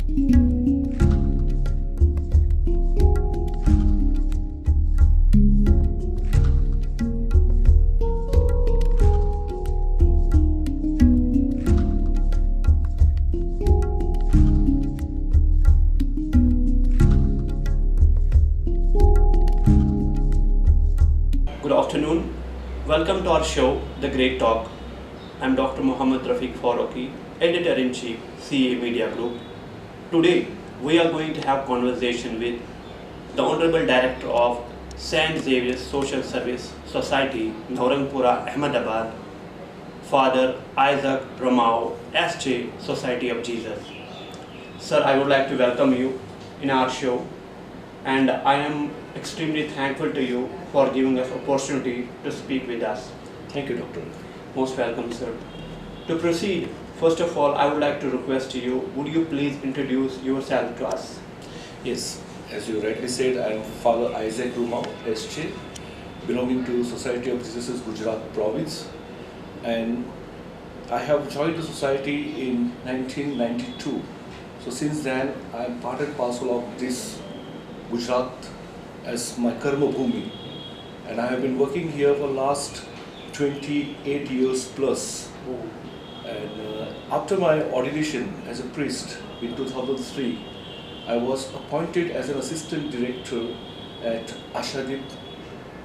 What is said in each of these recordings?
Good afternoon. Welcome to our show, The Great Talk. I'm Dr. Mohammad Rafiq Faruqi, Editor-in-Chief, CA Media Group. Today, we are going to have conversation with the Honourable Director of St. Xavier Social Service Society, Naurangpura, Ahmedabad, Father Isaac Ramao, SJ, Society of Jesus. Sir, I would like to welcome you in our show, and I am extremely thankful to you for giving us opportunity to speak with us. Thank you, Doctor. Most welcome, sir. To proceed, first of all, I would like to request you, would you please introduce yourself to us? Yes, as you rightly said, I am Father Isaac Ramao, SJ, belonging to Society of Jesus Gujarat Province, and I have joined the society in 1992. So since then, I am part and parcel of this Gujarat as my karma bhumi, and I have been working here for last 28 years plus. And after my ordination as a priest in 2003, I was appointed as an assistant director at Ashadip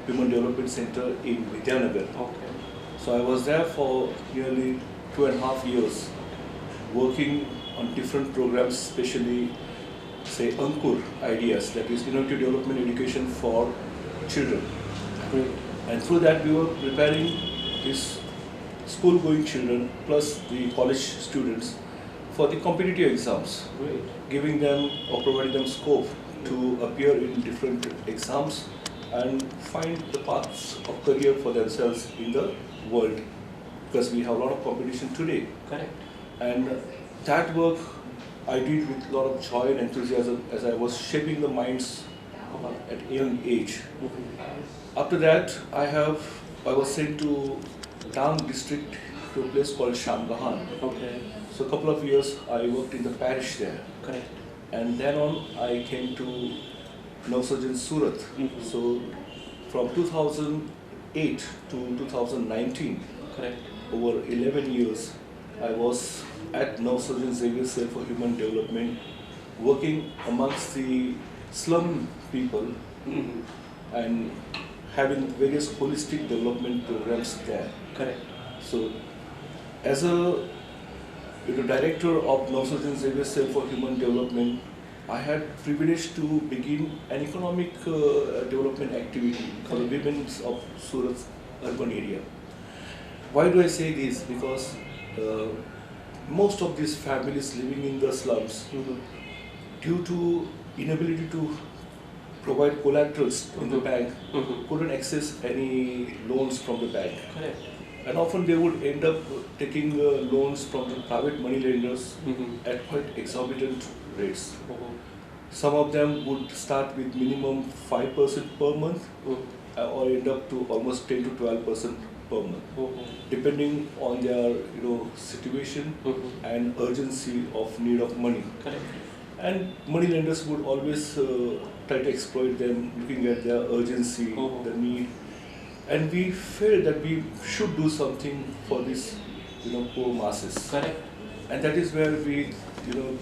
Human Development Center in Vidyanagar. Okay. So I was there for nearly 2.5 years, working on different programs, especially say Ankur ideas, that is innovative development education for children. Great. And through that we were preparing these school-going children plus the college students for the competitive exams, Great. giving them or providing them scope to appear in different exams and find the paths of career for themselves in the world, because we have a lot of competition today. Correct. And that work I did with a lot of joy and enthusiasm as I was shaping the minds at a young age. After that, I was sent to Dang district to a place called Shamgahan. Okay. So a couple of years I worked in the parish there. Correct. And then on I came to Nausajan Surat. So from 2008 to 2019, Correct. over 11 years, I was at Nausajan Xavier Cell for Human Development, working amongst the slum people and having various holistic development programs there. Correct. So, as a director of Nausajan Xavier Cell for Human Development, I had privilege to begin an economic development activity for the women of Surat's urban area. Why do I say this? Because most of these families living in the slums, due to inability to provide collaterals in the bank, couldn't access any loans from the bank. Correct. And often they would end up taking loans from the private money lenders at quite exorbitant rates. Some of them would start with minimum 5% per month or end up to almost 10 to 12% per month, depending on their situation and urgency of need of money. Correct. And money lenders would always try to exploit them, looking at their urgency, the need. And we felt that we should do something for these poor masses. Correct. And that is where we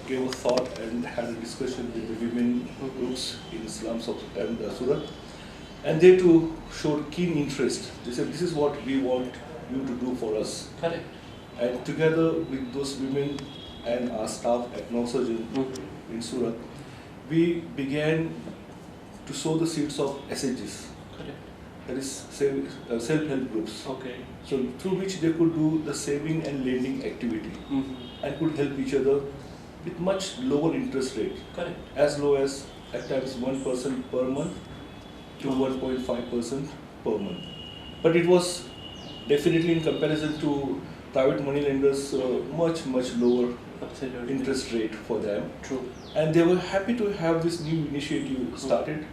gave a thought and had a discussion with the women groups in slums of Surat. And they too showed keen interest. They said, this is what we want you to do for us. Correct. And together with those women and our staff at Nausajan in Surat, we began to sow the seeds of SHGs. Correct. That is self-help groups. Okay. So through which they could do the saving and lending activity and could help each other with much lower interest rate. Correct. As low as at times 1% per month to 1.5% per month. But it was definitely in comparison to private money lenders much lower Absolutely. interest rate for them. True. And they were happy to have this new initiative started,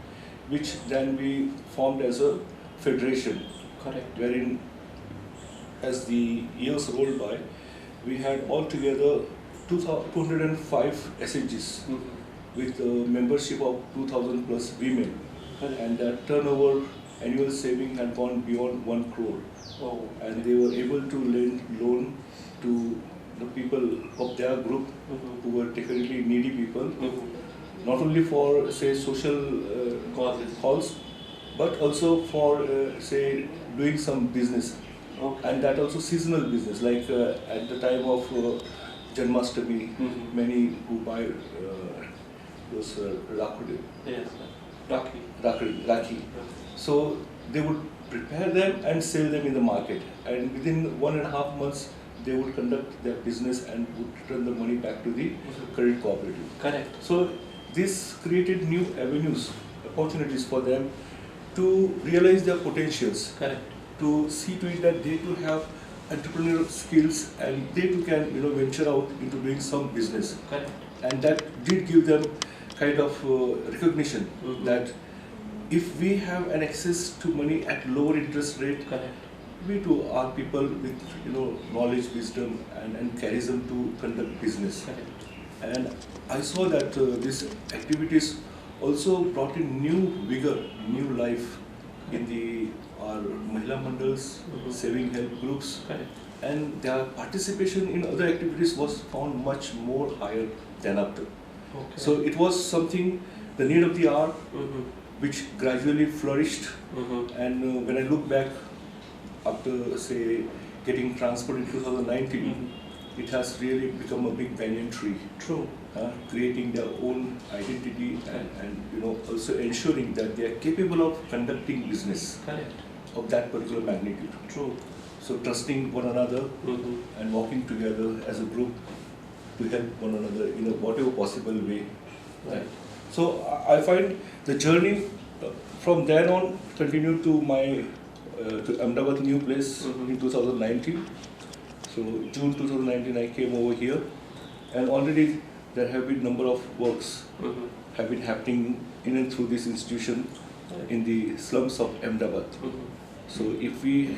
which then we formed as a federation. Correct. Wherein as the years rolled by, we had altogether 205 SHGs with a membership of 2,000 plus women, and their turnover annual saving had gone beyond 1 crore. Oh, And they were able to lend loan to the people of their group who were technically needy people, not only for say social calls, but also for say doing some business, and that also seasonal business, like at the time of Janmashtami, many who buy those rakhi. yes, Rocky. Rakhi. So they would prepare them and sell them in the market, and within 1.5 months they would conduct their business and would return the money back to the credit cooperative. Correct. So this created new avenues, opportunities for them to realize their potentials. Correct. To see to it that they too have entrepreneurial skills and they too can venture out into doing some business. Correct. And that did give them kind of recognition that if we have an access to money at lower interest rate, Correct. we too are people with knowledge, wisdom, and charism to conduct business. Correct. And I saw that these activities also brought in new vigor, new life in our Mahila Mandals, saving help groups, Correct. and their participation in other activities was found much more higher than after. Okay. So it was something, the need of the hour, which gradually flourished. And when I look back after, say, getting transferred in 2019, it has really become a big banyan tree. True. Creating their own identity and also ensuring that they are capable of conducting business. Correct. Of that particular magnitude. True. So trusting one another and working together as a group to help one another in a whatever possible way. Right. So I find the journey from then on continued to my to Ahmedabad new place in 2019. So June 2019 I came over here, and already there have been number of works have been happening in and through this institution in the slums of Ahmedabad. So if we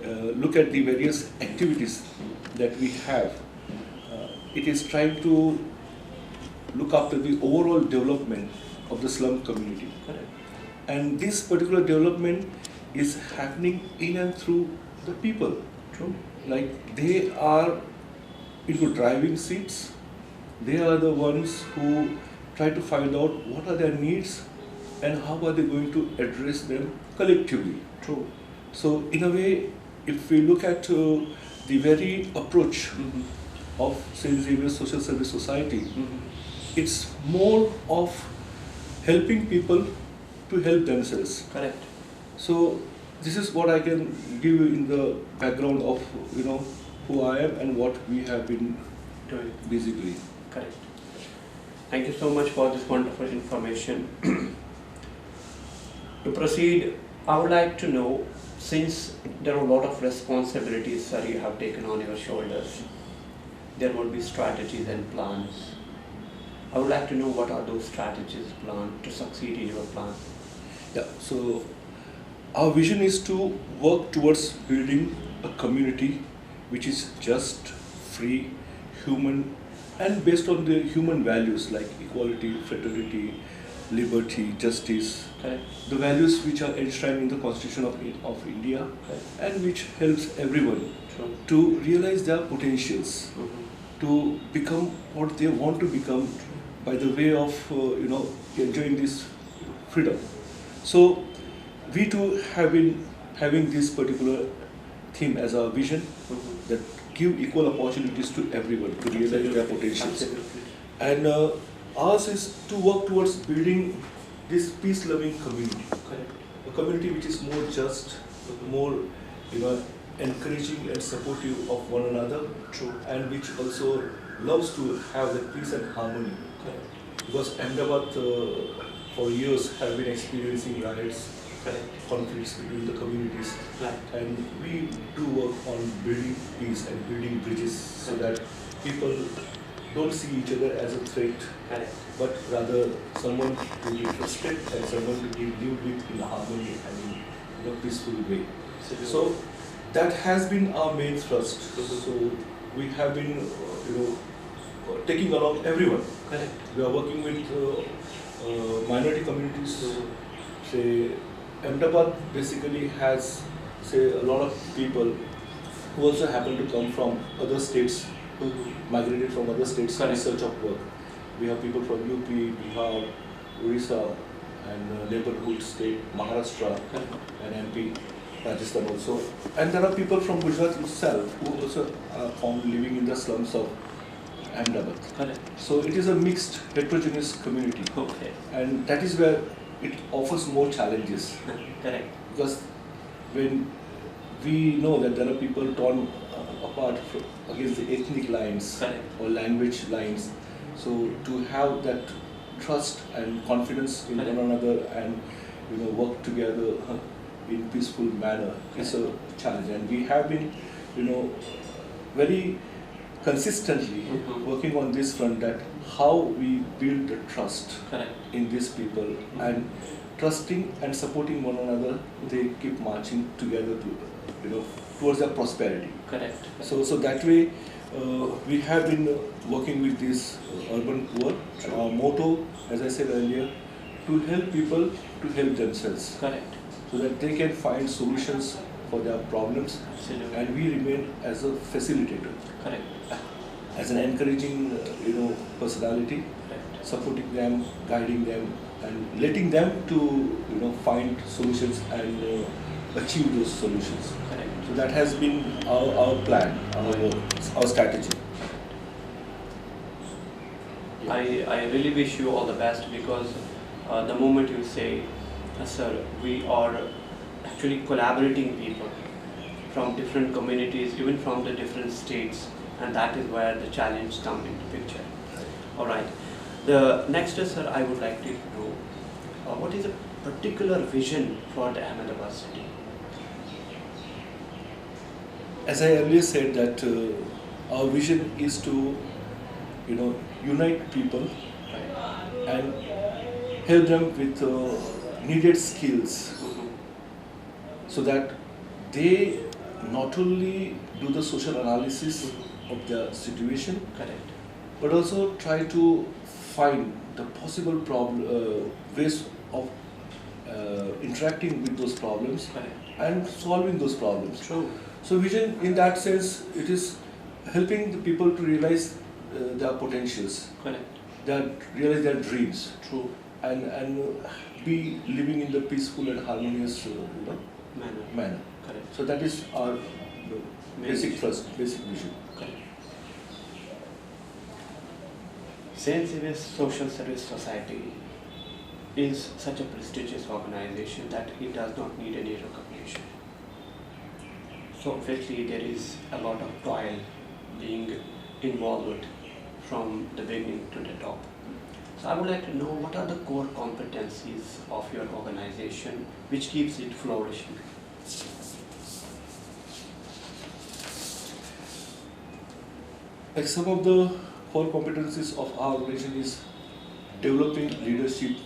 look at the various activities that we have, it is trying to look after the overall development of the slum community. Correct. And this particular development is happening in and through the people. True. Like they are into driving seats, they are the ones who try to find out what are their needs and how are they going to address them collectively. True. So in a way, if we look at the very approach of St. Xavier Social Service Society, it's more of helping people to help themselves. Correct. So this is what I can give you in the background of who I am and what we have been Doing. basically. Correct. Thank you so much for this wonderful information. To proceed, I would like to know, since there are a lot of responsibilities, sir, you have taken on your shoulders, there would be strategies and plans. I would like to know what are those strategies, plans to succeed in your plan. Yeah, so our vision is to work towards building a community which is just, free, human, and based on the human values like equality, fraternity, liberty, justice. Correct. The values which are enshrined in the Constitution of India. Correct. And which helps everyone True. to realize their potentials, to become what they want to become by the way of enjoying this freedom. So we too have been having this particular theme as our vision, that give equal opportunities to everyone to realize their potentials. Absolutely. And ours is to work towards building this peace-loving community. Correct. A community which is more just, more encouraging and supportive of one another. True. And which also loves to have that peace and harmony. Correct. Because Ahmedabad for years have been experiencing riots, Correct. conflicts between the communities. Right. And we do work on building peace and building bridges so that people don't see each other as a threat, Correct. but rather someone to be trusted and someone to be lived with in harmony and in a peaceful way. So that has been our main thrust. So we have been, taking along everyone. Correct. We are working with minority communities. Say, Ahmedabad basically has, say, a lot of people who also happen to come from other states, migrated from other states in Correct. search of work. We have people from UP, Bihar, Orissa, and neighborhood state, Maharashtra, Correct. and MP, Rajasthan also. And there are people from Gujarat itself who also are found living in the slums of Ahmedabad. Correct. So it is a mixed, heterogeneous community. Okay. And that is where it offers more challenges. Correct. Because when we know that there are people torn apart against the ethnic lines Correct. or language lines, so to have that trust and confidence in Correct. one another and work together in peaceful manner is a challenge. And we have been very consistently working on this front, that how we build the trust Correct. in these people, and trusting and supporting one another, they keep marching together to towards their prosperity. Correct. So that way we have been working with this urban poor. Our motto, as I said earlier, to help people to help themselves, Correct. so that they can find solutions for their problems, Absolutely. and we remain as a facilitator, Correct. as an encouraging personality, Correct. supporting them, guiding them, and letting them to find solutions and achieve those solutions. Correct. So that has been our plan, our strategy. I really wish you all the best, because the moment you say, sir, we are actually collaborating people from different communities, even from the different states, and that is where the challenge comes into picture. All right. The next, sir, I would like to know, what is a particular vision for the Ahmedabad city? As I earlier said, that our vision is to unite people Right. and help them with needed skills, so that they not only do the social analysis of their situation, Correct. but also try to find the possible ways of interacting with those problems Correct. and solving those problems. True. So vision, in that sense, it is helping the people to realize their potentials, Correct. realize their dreams, True. and be living in the peaceful and harmonious Manner. manner. Correct. So that is our basic vision. thrust, basic vision. Correct. St. Xavier's Social Service Society is such a prestigious organization that it does not need any recognition. So obviously there is a lot of toil being involved from the beginning to the top. So I would like to know, what are the core competencies of your organization which keeps it flourishing? Like, some of the core competencies of our organization is developing leadership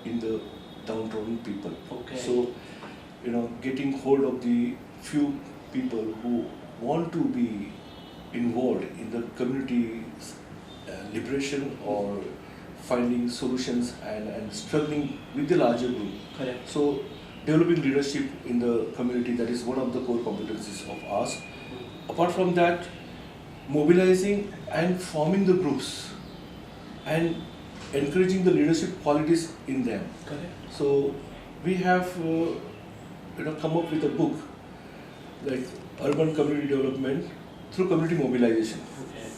in the downtrodden people. Okay. So, getting hold of the few people who want to be involved in the community's liberation or finding solutions and struggling with the larger group. Correct. So, developing leadership in the community, that is one of the core competencies of ours. Apart from that, mobilizing and forming the groups and encouraging the leadership qualities in them. Correct. So we have come up with a book like Urban Community Development through Community Mobilization. Okay.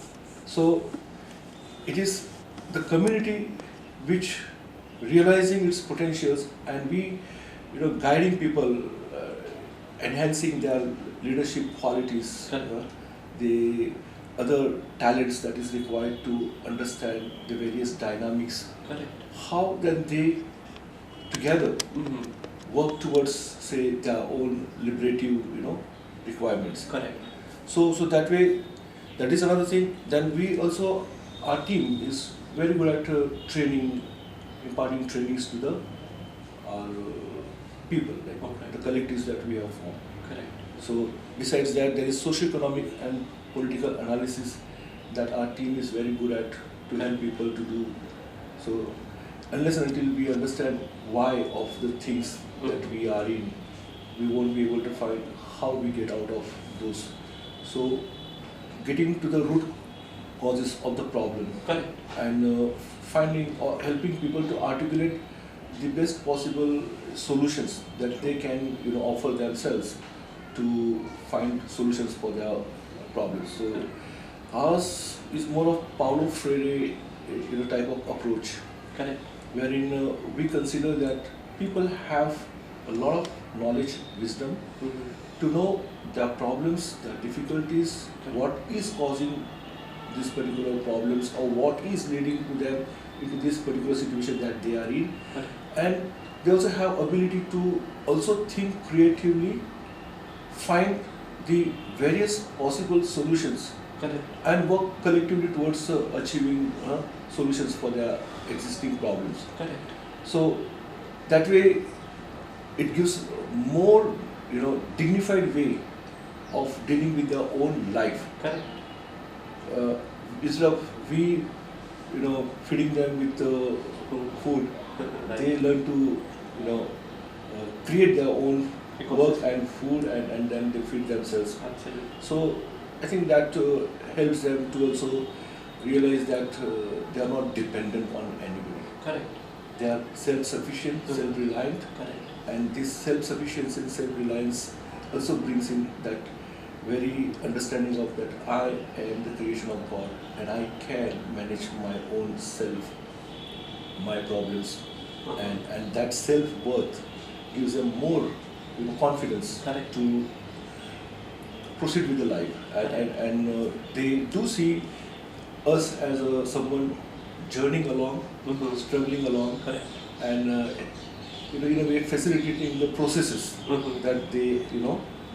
So it is the community which realizing its potentials, and we guiding people, enhancing their leadership qualities, Correct. the other talents that is required to understand the various dynamics. Correct. How then they together Mm-hmm. work towards, say, their own liberative, requirements. Correct. So that way, that is another thing. Then we also, our team is very good at training, imparting trainings to our people, like Okay. the collectives that we have formed. Correct. So besides that, there is socio-economic and political analysis that our team is very good at to help people to do. So unless and until we understand why of the things that we are in, we won't be able to find how we get out of those. So getting to the root causes of the problem. Correct. And finding or helping people to articulate the best possible solutions that they can offer themselves to find solutions for their problems. So ours is more of Paulo Freire type of approach. Correct. Wherein we consider that people have a lot of knowledge, wisdom, to know their problems, their difficulties, what is causing these particular problems, or what is leading to them into this particular situation that they are in. And they also have ability to also think creatively, find the various possible solutions, and work collectively towards achieving solutions for their existing problems. Correct. So that way it gives more dignified way of dealing with their own life. Correct. Instead of we feeding them with food, Right. they learn to create their own work and food, and then they feed themselves. Absolutely. So I think that helps them to also realize that they are not dependent on anybody. Correct. They are self-sufficient, self-reliant, Correct. and this self-sufficiency and self-reliance also brings in that very understanding of that I am the creation of God and I can manage my own self, my problems, and that self-worth gives them more confidence. Correct. To proceed with the life, and they do see us as someone journeying along, struggling along, Correct. and in a way facilitating the processes that they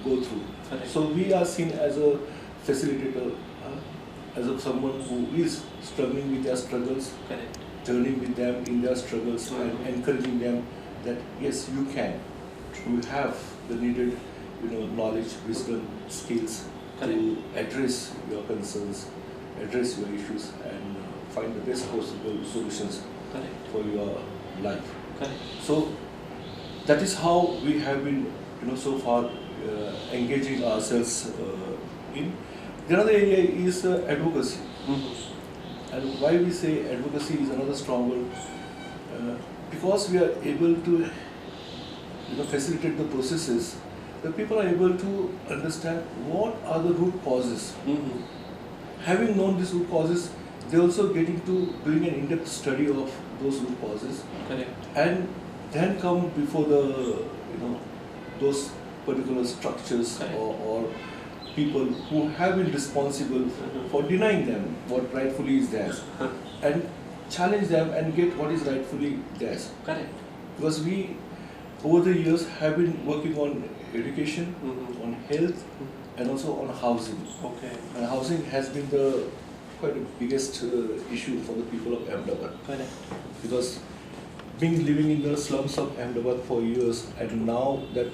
go through. Correct. So we are seen as a facilitator, as someone who is struggling with their struggles, Correct. journeying with them in their struggles, and encouraging them that yes, you can. You have the needed knowledge, wisdom, skills to address your concerns, address your issues, and find the best possible solutions for your life. Correct. So that is how we have been so far engaging ourselves in. The other area is advocacy. And why we say advocacy is another strong word, because we are able to facilitate the processes, the people are able to understand what are the root causes. Having known these root causes, they also get into doing an in-depth study of those root causes. Correct. And then come before the those particular structures or people who have been responsible for denying them what rightfully is theirs, and challenge them and get what is rightfully theirs. Correct. Because we over the years have been working on education, on health, and also on housing. Okay. And housing has been the quite the biggest issue for the people of Ahmedabad. Correct. Because being living in the slums of Ahmedabad for years, and now that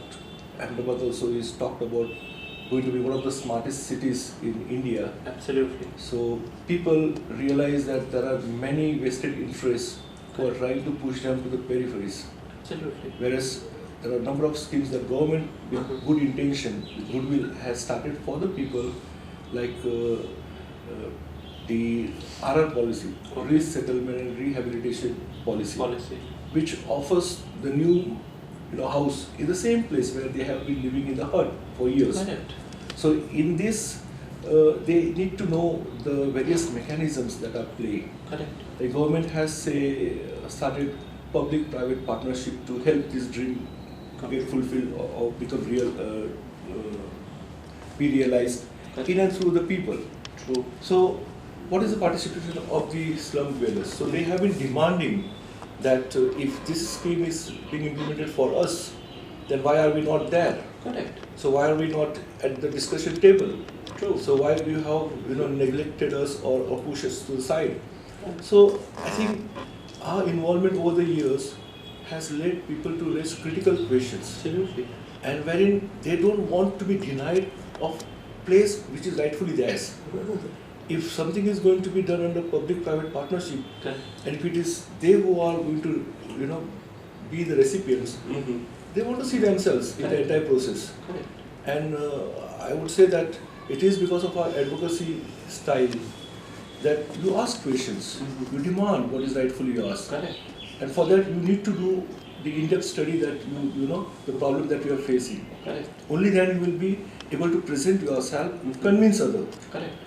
Ahmedabad also is talked about going to be one of the smartest cities in India. Absolutely. So people realize that there are many vested interests who are trying to push them to the peripheries. Absolutely. Whereas there are a number of schemes that government with good intention, with goodwill, has started for the people, like the RR policy, resettlement and rehabilitation policy, which offers the new house in the same place where they have been living in the hut for years. Correct. So in this, they need to know the various mechanisms that are playing. Correct. The government has started public-private partnership to help this dream get fulfilled or become real, be realized in and through the people. True. So what is the participation of the slum dwellers? So they have been demanding that if this scheme is being implemented for us, then why are we not there? Correct. So why are we not at the discussion table? True. So why do you have neglected us or pushed us to the side? So I think our involvement over the years has led people to raise critical questions. Absolutely. And wherein they don't want to be denied of place which is rightfully theirs. if something is going to be done under public-private partnership, Correct. and if it is they who are going to, be the recipients, Mm-hmm. they want to see themselves in the Correct. entire process. Correct. And I would say that it is because of our advocacy style that you ask questions, Mhm. you demand what is rightfully yours, Correct. and for that you need to do the in-depth study that the problem that you are facing. Correct. Only then you will be able to present yourself, Mhm. convince others. Correct.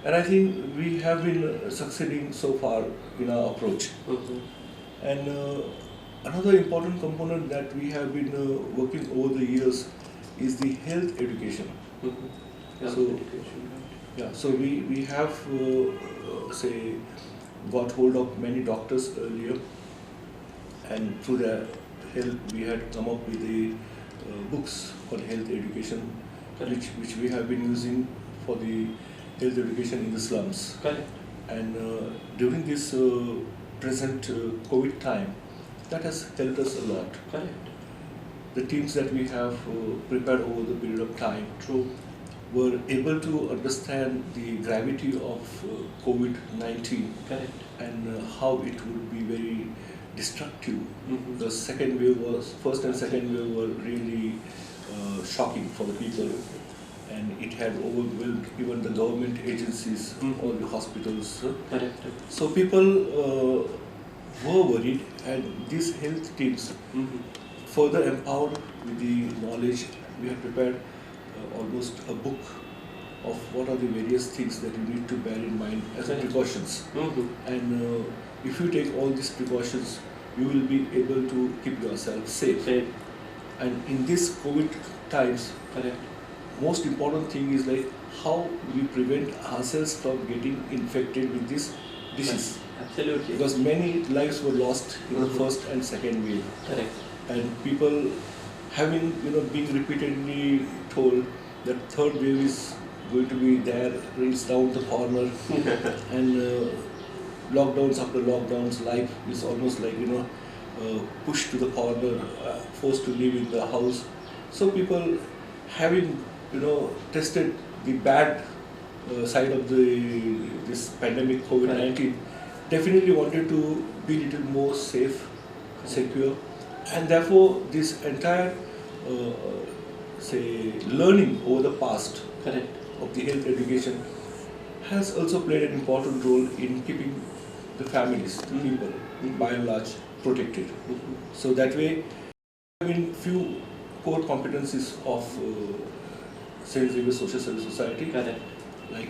And I think we have been succeeding so far in our approach. Mm-hmm. And another important component that we have been working over the years is the health education. Mm-hmm. Health So- education, right. Yeah, so we have, say, got hold of many doctors earlier, and through their help we had come up with the books on health education, Correct. which we have been using for the health education in the slums. Correct. And during this present COVID time, that has helped us a lot. Correct. The teams that we have prepared over the period of time were able to understand the gravity of COVID-19 Correct. and how it would be very destructive. Mm-hmm. The first and second wave were really shocking for the people, and it had overwhelmed even the government agencies, Mhm. all the hospitals. Correct. So people were worried, and these health teams, Mm-hmm. further empowered with the knowledge, we have prepared almost a book of what are the various things that you need to bear in mind as Correct. precautions. Mm-hmm. And if you take all these precautions, you will be able to keep yourself safe. Safe. And in these COVID times, Correct. most important thing is like how we prevent ourselves from getting infected with this disease. Absolutely. Because many lives were lost in the Mhm. first and second wave. Correct. And people having being repeatedly told that third wave is going to be there, it's down the corner, and lockdowns after lockdowns, life is almost like pushed to the corner, forced to live in the house. So people having tested the bad side of this pandemic COVID-19 definitely wanted to be little more safe, secure, and therefore this entire learning over the past Correct. of the health education has also played an important role in keeping the families, the Mhm. people, Mhm. by and large protected. Mm-hmm. So that way, I mean, few core competencies of St. Xavier Social Service Society, Correct. like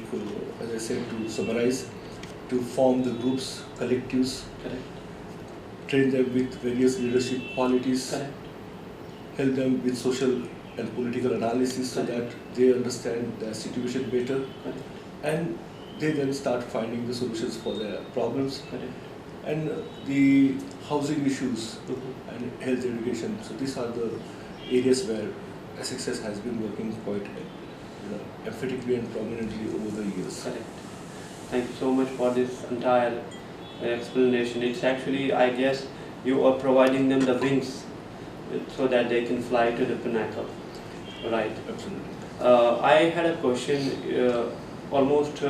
as I said, to summarize, to form the groups, collectives, Correct. train them with various leadership qualities, Correct. help them with social and political analysis so Correct. that they understand their situation better, Correct. and they then start finding the solutions for their problems. Correct. And the housing issues Mm-hmm. and health education. So these are the areas where SXS has been working quite emphatically and prominently over the years. Correct. Thank you so much for this entire explanation. It's actually, I guess, you are providing them the wings so that they can fly to the pinnacle. Right. Absolutely. I had a question. Almost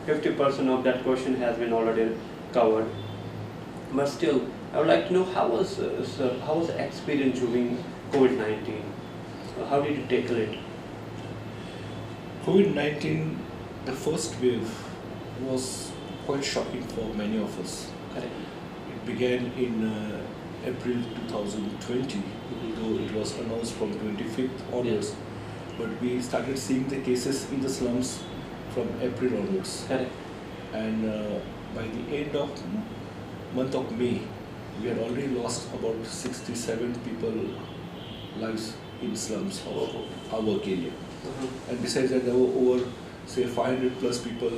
50% of that question has been already covered. But still, I would like to know how was the experience during COVID-19? How did you tackle it? COVID-19, the first wave was quite shocking for many of us. Correct. It began in April 2020, Mhm. though it was announced from 25th onwards. But we started seeing the cases in the slums from April onwards. Correct. And by the end of month of May, we had already lost about 67 people lives in slums of our work area. Uh-huh. And besides that, there were over, say, 500 plus people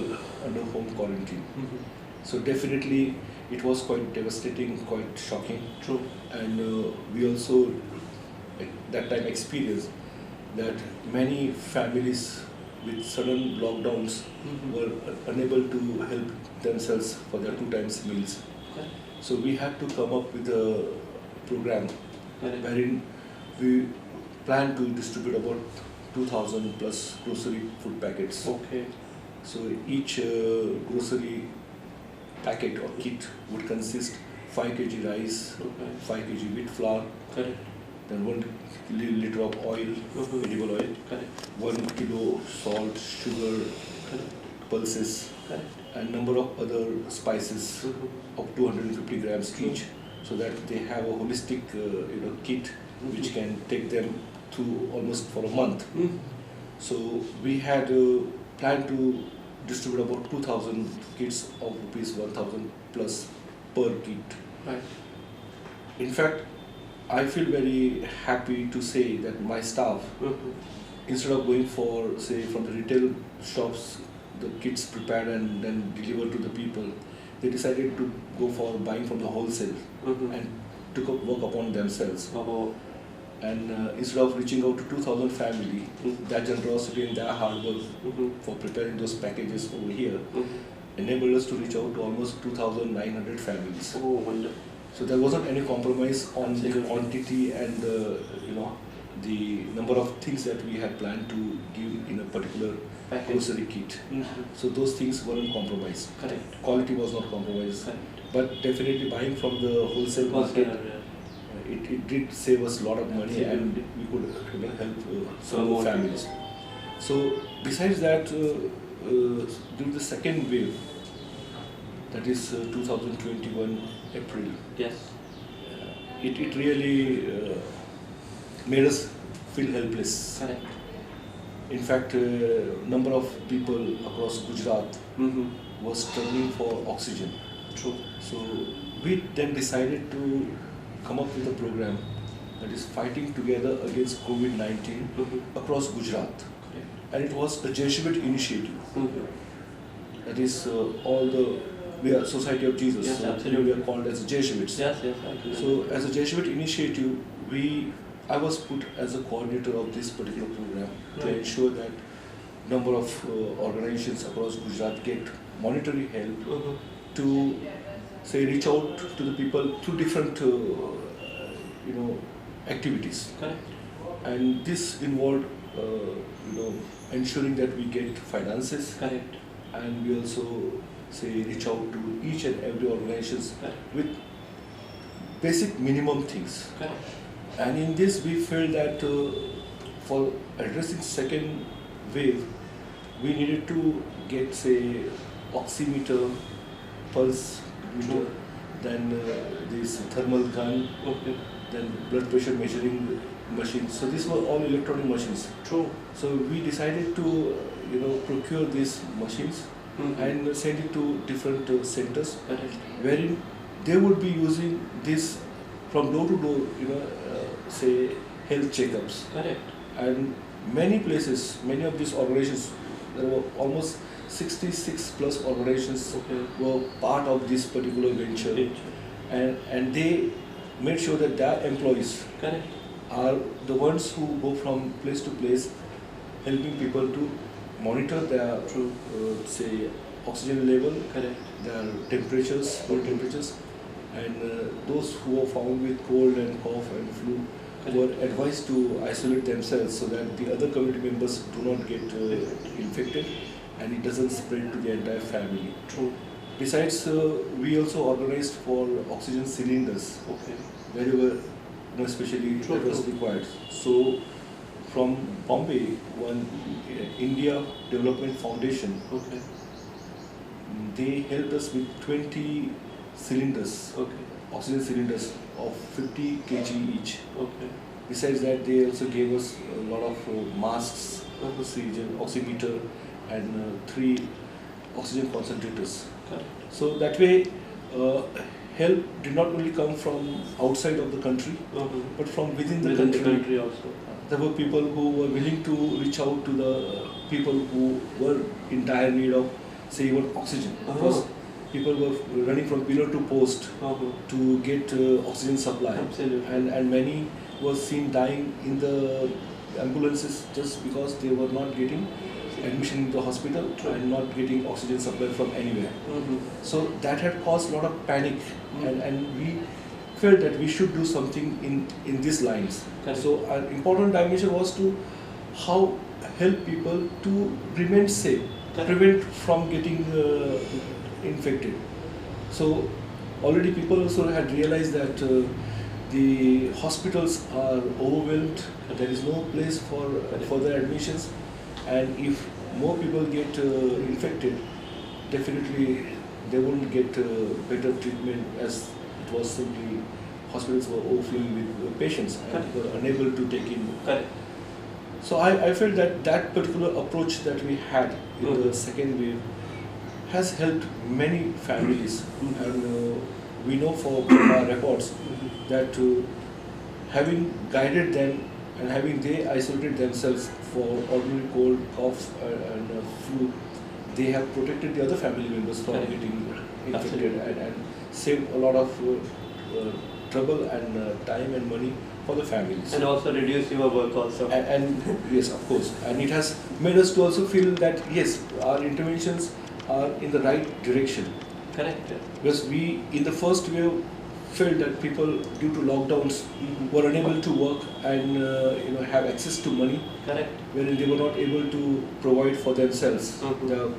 under home quarantine. Mhm. So definitely, it was quite devastating, quite shocking. True. And we also, at that time, experienced that many families with sudden lockdowns Mhm. were unable to help themselves for their 2 times meals. Correct. So we had to come up with a program Correct. wherein we plan to distribute about 2,000 plus grocery food packets. Okay. So each grocery packet or kit would consist 5 kg rice, 5 kg wheat flour, Correct. then 1 liter of oil, edible oil, Correct. 1 kilo salt, sugar, Correct. pulses, Correct. and number of other spices of 250 grams each, so that they have a holistic kit which can take them through almost for a month. So we had planned to distribute about 2,000 kits of rupees 1,000 plus per kit. Right. In fact, I feel very happy to say that my staff, instead of going for, say, from the retail shops, the kits prepared and then delivered to the people, they decided to go for buying from the wholesale and took up work upon themselves. And instead of reaching out to 2,000 family, that generosity and their hard work for preparing those packages over here enabled us to reach out to almost 2,900 families. Oh, wonderful. So there wasn't any compromise on Absolutely. the quantity and the number of things that we had planned to give in a particular Package. grocery kit. So those things weren't compromised. Correct. Quality was not compromised. Correct. But definitely buying from the wholesale market, it did save us a lot of money. Absolutely. And we could help some more families. So besides that, during the second wave, that is 2021 April, Yes. it really made us feel helpless. Correct. In fact, number of people across Gujarat was struggling for oxygen. True. So we then decided to come up with a program that is fighting together against COVID-19 across Gujarat. Correct. And it was a Jesuit initiative. That is we are Society of Jesus, Yes, so absolutely. we are called as Jesuits. Yes, yes, I can. So as a Jesuit initiative, I was put as a coordinator of this particular program to Right. ensure that number of organizations across Gujarat get monetary help to, say, reach out to the people through different activities. Correct. And this involved ensuring that we get finances, Correct. and we also, say, reach out to each and every organizations Correct. with basic minimum things. Correct. And in this we felt that for addressing second wave, we needed to get, say, oximeter, pulse meter, then this thermal gun, Okay. then blood pressure measuring machines. So these were all electronic machines. True. So we decided to procure these machines and send it to different centers, Correct. wherein they would be using this from door to door, say, health checkups. Correct. And many places, many of these organizations, there were almost 66 plus organizations were part of this particular venture, and they made sure that their employees Correct. are the ones who go from place to place, helping people to monitor their say, oxygen level, Correct. their temperatures, body temperatures, and those who are found with cold and cough and flu were advised to isolate themselves so that the other community members do not get infected and it doesn't spread to the entire family. True. Besides, we also organized for oxygen cylinders Okay. wherever, especially True, that was true. required. So, from Bombay, one India Development Foundation, Okay. they helped us with 20 cylinders, Okay. oxygen cylinders of 50 kg each. Okay. Besides that, they also gave us a lot of masks, oxygen, oximeter, and 3 oxygen concentrators. Correct. So that way, help did not only come from outside of the country, but from within the Within the country. country also. There were people who were willing to reach out to the people who were in dire need of, say, even oxygen. Because people were running from pillar to post to get oxygen supply. Absolutely. And many were seen dying in the ambulances just because they were not getting admission in the hospital and not getting oxygen supply from anywhere. So that had caused a lot of panic, and we felt that we should do something in these lines. Correct. So an important dimension was to how help people to remain safe. prevent from getting infected. So already people also had realized that the hospitals are overwhelmed. There is no place for further admissions, and if more people get infected, definitely they won't get better treatment, as it was simply hospitals were overflowing with patients and were unable to take in. Correct. So I felt that that particular approach that we had in the second wave has helped many families, and we know from our reports that having guided them and having they isolated themselves for ordinary cold, cough and flu, they have protected the other family members from getting infected and saved a lot of trouble and time and money for the families. And also reduce your work also. And yes, of course. And it has made us to also feel that yes, our interventions are in the right direction. Correct. Because we, in the first wave, felt that people, due to lockdowns, were unable to work and have access to money. Correct. Wherein they were not able to provide for themselves the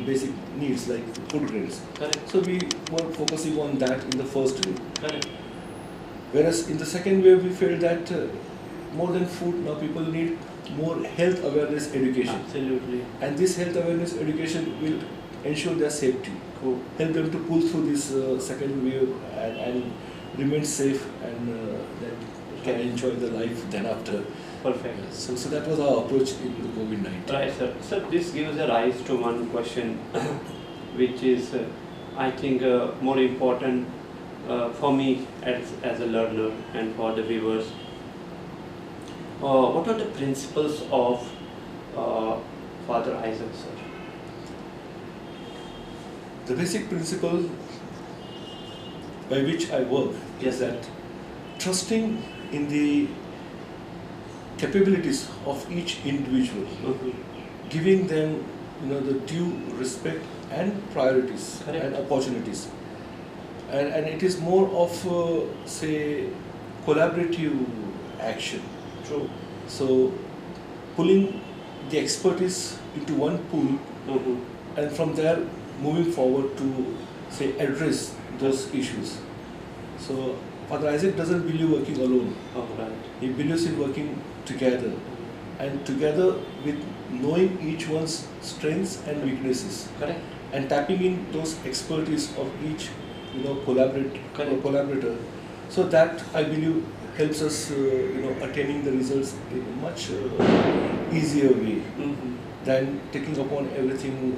basic needs like food grains. Correct. So we were focusing on that in the first wave. Correct. Whereas in the second wave, we felt that more than food, now people need more health awareness education. Absolutely. And this health awareness education will ensure their safety, help them to pull through this second wave and remain safe, and then can enjoy the life then after. Perfect. So that was our approach in the COVID-19. Right, sir. So this gives a rise to one question, which is, I think, more important for me as a learner and for the viewers. What are the principles of Father Isaac, sir? The basic principle by which I work is that trusting in the capabilities of each individual, giving them the due respect and priorities and opportunities, and it is more of say collaborative action. True. So pulling the expertise into one pool, and from there moving forward to say address those issues. So Father Isaac doesn't believe working alone. Right. He believes in working together, and together with knowing each one's strengths and weaknesses. Correct. And tapping in those expertise of each collaborator. So that I believe helps us attaining the results in a much easier way than taking upon everything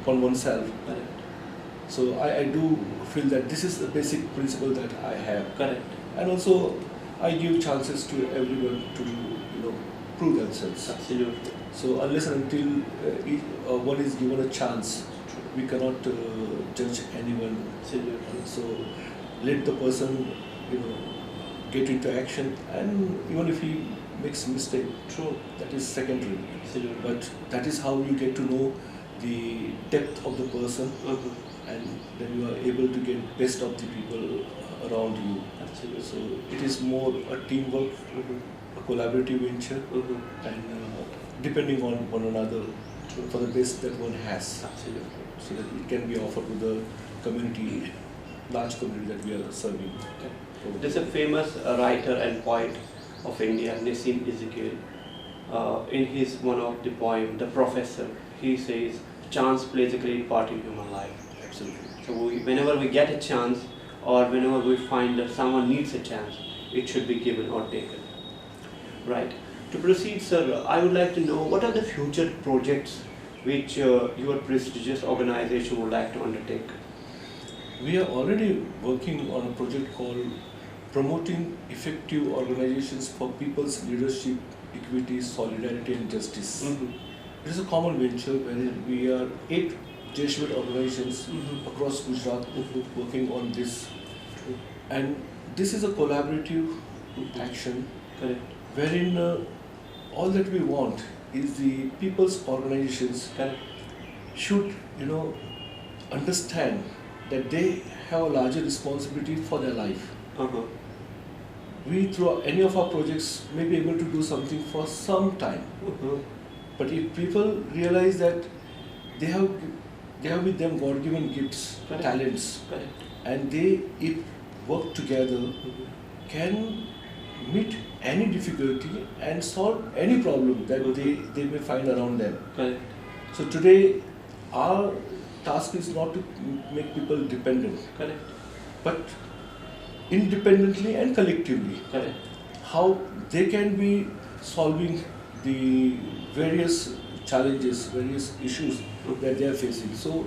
on oneself. Correct. So I do feel that this is the basic principle that I have. Correct. And also I give chances to everyone to prove themselves. Absolutely. So unless and until one is given a chance, we cannot judge anyone. Absolutely. So let the person get into action, and even if he makes mistake, that is secondary. Absolutely. But that is how you get to know the depth of the person, and then you are able to get best of the people around you. Absolutely. So it is more a teamwork, a collaborative venture, and depending on one another for the best that one has. Absolutely. So that it can be offered to the community, large community that we are serving. Okay. There's a famous writer and poet of India, Nissim Ezekiel. In his one of the poem, The Professor, he says, chance plays a great part in human life. Absolutely. So whenever we get a chance, or whenever we find that someone needs a chance, it should be given or taken. Right. To proceed, sir, I would like to know what are the future projects which your prestigious organization would like to undertake? We are already working on a project called Promoting Effective Organizations for People's Leadership, Equity, Solidarity and Justice. It is a common venture wherein we are 8 Jesuit organizations across Gujarat working on this. And this is a collaborative action wherein all that we want is the people's organizations should understand that they have a larger responsibility for their life. We, through any of our projects, may be able to do something for some time. But if people realize that they have with them God-given gifts, Correct. talents, Correct. and they, if work together, can meet any difficulty and solve any problem that they may find around them. Correct. So today, our task is not to make people dependent, Correct. but independently and collectively. Correct. How they can be solving the various challenges, various issues that they are facing. So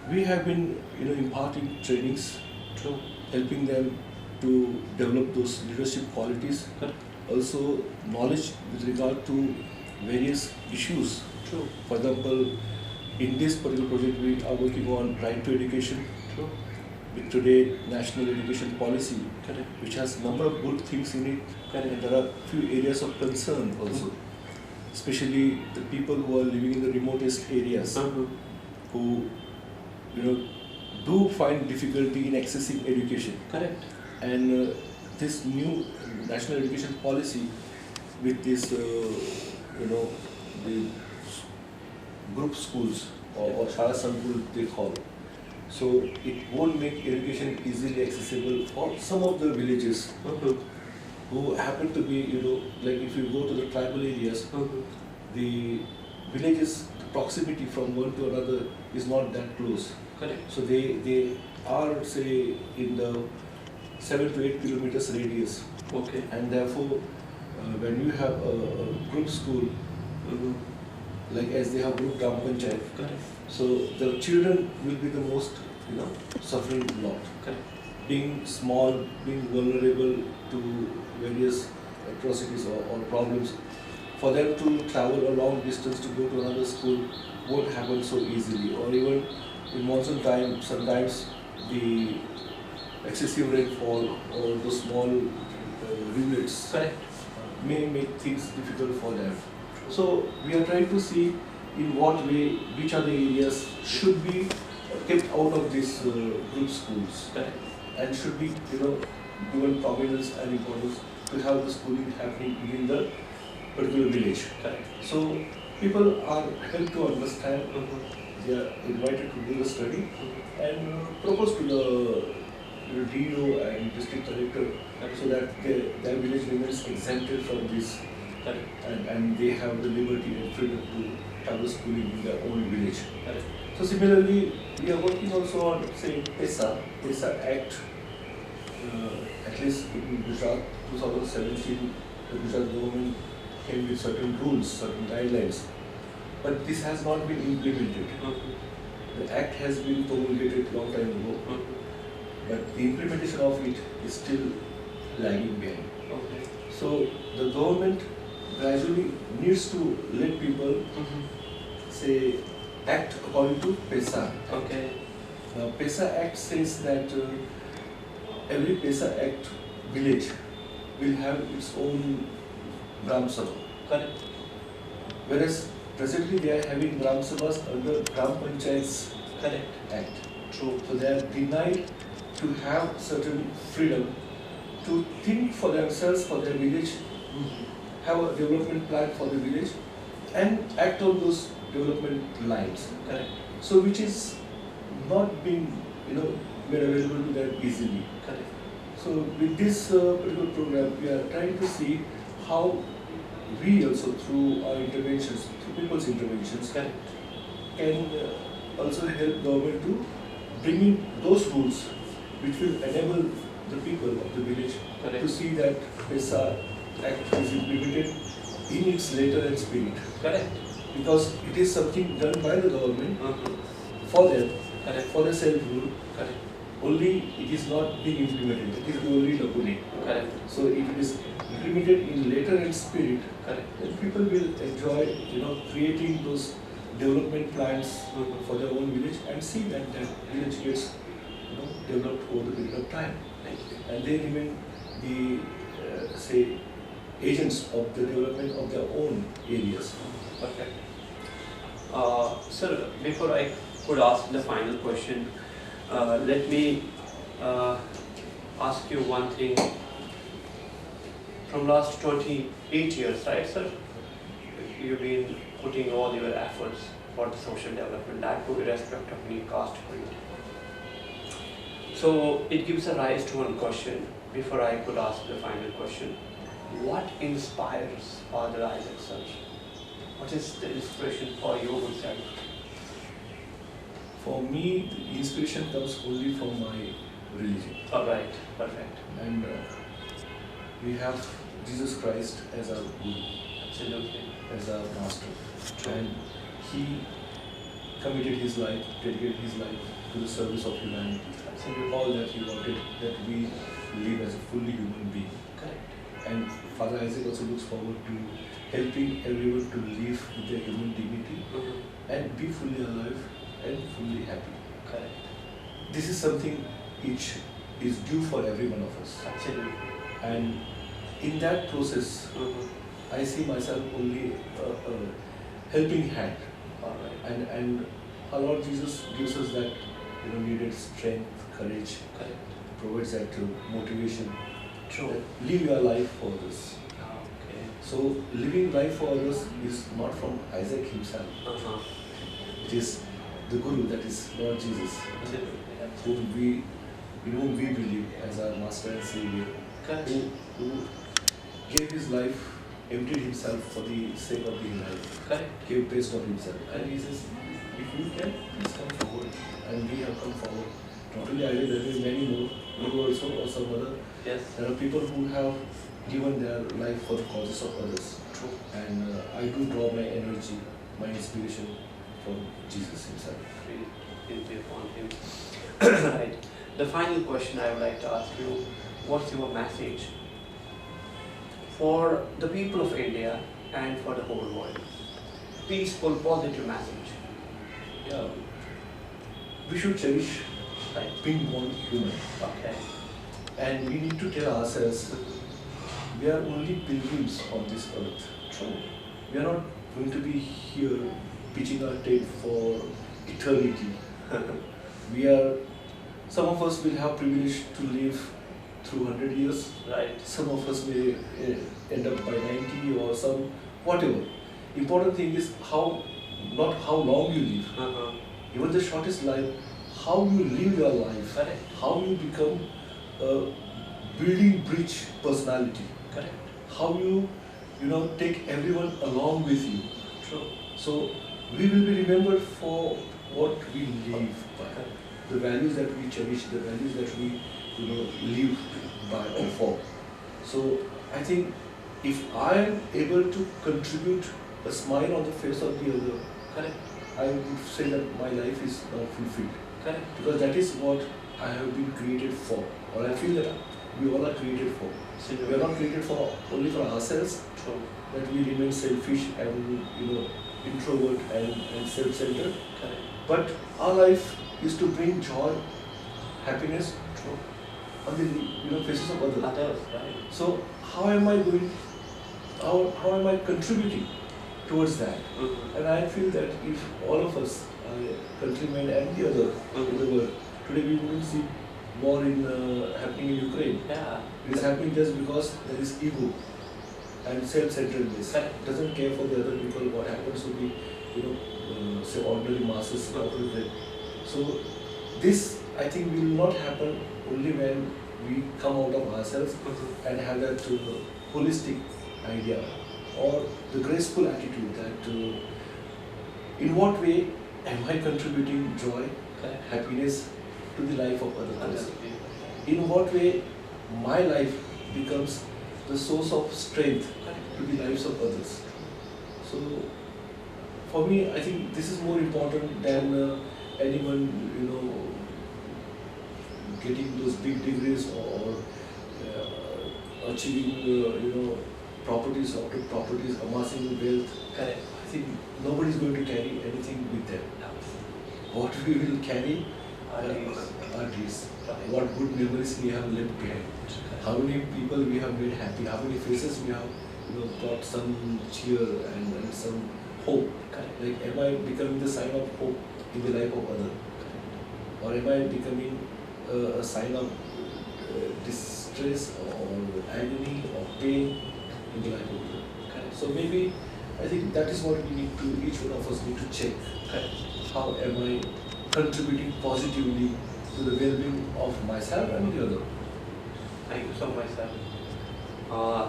we have been, imparting trainings, True. helping them to develop those leadership qualities. Correct. Also knowledge with regard to various issues. True. For example, in this particular project we are working on right to education True. with today national education policy, Correct. which has number of good things in it. Correct. And there are few areas of concern also, especially the people who are living in the remotest areas, who do find difficulty in accessing education. Correct. And this new national education policy with this the group schools or Shara Sankul they call, so it won't make education easily accessible for some of the villages who happen to be, like if you go to the tribal areas, the villages, the proximity from one to another is not that close. Correct. So they are, say, in the 7 to 8 kilometers radius. Okay. And therefore, when you have a group school, like as they have group Gram Panchayat, Correct. so the children will be the most, suffering a lot. Correct. Being small, being vulnerable to various atrocities or problems, for them to travel a long distance to go to another school won't happen so easily. Or even in monsoon time, sometimes the excessive rainfall or the small rivulets Correct. may make things difficult for them. So we are trying to see in what way, which are the areas should be kept out of these group schools. Correct. And should be, given prominence and importance to have the schooling happening within the particular village. Correct. So people are helped to understand, they are invited to do the study and propose to the DO and district collector so that their village remains exempted from this. Correct. And they have the liberty and freedom to have the schooling in their own village. Correct. So similarly, we are working also on, say, PESA Act. At least in Gujarat, 2017, the Gujarat government came with certain rules, certain guidelines, but this has not been implemented. The act has been promulgated long time ago, but the implementation of it is still lagging behind. Okay. So the government gradually needs to let people, say, act according to PESA. Okay. Now, PESA Act says that every PESA Act village will have its own Gram Sabha. Correct. Whereas presently they are having Gram Sabhas under Gram Panchayat's Correct. Act. True. So they are denied to have certain freedom to think for themselves, for their village, have a development plan for the village and act on those development lines. Correct. So which is not being, made available to them easily. Correct. So with this particular program, we are trying to see how we also, through our interventions, through people's interventions, Correct. can also help government to bring in those rules which will enable the people of the village Correct. to see that PESA Act is implemented in its letter and spirit. Correct. Because it is something done by the government for them, Correct. for the self-rule. Correct. Only it is not being implemented. It is only locally. Correct. So if it is implemented in letter and spirit, Correct. then people will enjoy, creating those development plans for their own village and see that that village gets, developed over the period of time. Thank you. And they remain the, say, agents of the development of their own areas. Perfect. Sir, before I could ask the final question, let me ask you one thing. From last 28 years, right, sir? You've been putting all your efforts for the social development, that too irrespective of any caste creed. So it gives a rise to one question before I could ask the final question. What inspires Father Isaac such? What is the inspiration for your good self? For me, the inspiration comes only from my religion. Alright, perfect. And we have Jesus Christ as our guru, Absolutely. as our master. True. And he committed his life, dedicated his life to the service of humanity. Absolutely. All that he wanted, that we live as a fully human being. Correct. And Father Isaac also looks forward to helping everyone to live with their human dignity and be fully alive and fully happy. Correct. This is something which is due for every one of us. Absolutely. And in that process, I see myself only a helping hand. Alright. And our Lord Jesus gives us that needed strength, courage, Correct. provides that motivation. True. Live your life for others. Okay. So living life for others is not from Isaac himself. It is the Guru, that is Lord Jesus, Absolutely. whom we believe as our Master and Savior, Correct. who gave his life, emptied himself for the sake of being alive, Correct. gave best of himself. And he says, if you can, please come forward. And we have come forward. Not only I, there will be many more, you also or some other. Yes. There are people who have given their life for the causes of others. True. And I do draw my energy, my inspiration from Jesus himself. Really upon him. Right. The final question I would like to ask you, what's your message for the people of India and for the whole world? Peaceful, positive message. Yeah. We should cherish being born human. Okay. And we need to tell ourselves, we are only pilgrims on this earth. True. We are not going to be here pitching our tent for eternity. Some of us will have privilege to live through 100 years. Right. Some of us may end up by 90 or some, whatever. Important thing is not how long you live. Even the shortest life, how you live your life, Correct. how you become a building bridge personality, Correct. how you take everyone along with you. True. So we will be remembered for what we live by, Correct. the values that we cherish, the values that we live by or for. So I think if I am able to contribute a smile on the face of the other, Correct. I would say that my life is now fulfilled. Correct. Because that is what I have been created for, or I feel that we all are created for. We are not created for only for ourselves, True. that we remain selfish and introvert and self-centered. Correct. But our life is to bring joy, happiness True. on the faces of others. Others, right? So how am I contributing towards that? And I feel that if all of us, countrymen and the other in the world, today we will see war happening in Ukraine. Yeah. It is happening just because there is ego and self-centeredness. Correct. Doesn't care for the other people, what happens to the say ordinary masses out of it. So this, I think, will not happen only when we come out of ourselves and have that holistic idea or the graceful attitude that in what way am I contributing joy, Correct. happiness to the life of other Others. person? In what way my life becomes the source of strength to the lives of others? So for me, I think this is more important than anyone getting those big degrees or achieving properties after properties, amassing wealth. Correct. I think nobody is going to carry anything with them. What we will carry Our days. are these. Right. What good memories we have left behind. How many people we have made happy. How many faces we have brought some cheer and some hope. Correct. Like, am I becoming the sign of hope in the life of others? Or am I becoming a sign of distress or agony or pain in the life of others? Correct. So maybe I think that is what we need to, each one of us need to check. How am I contributing positively to the well-being of myself and the other? Thank you so much, sir.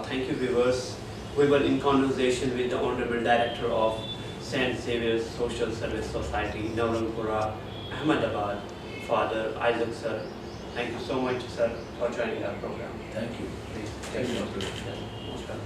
Thank you, viewers. We were in conversation with the Honourable Director of St. Xavier's Social Service Society, Navranpura, Ahmedabad, Father Isaac, sir. Thank you so much, sir, for joining our program. Thank you. Please. Thank you, Dr. Most welcome.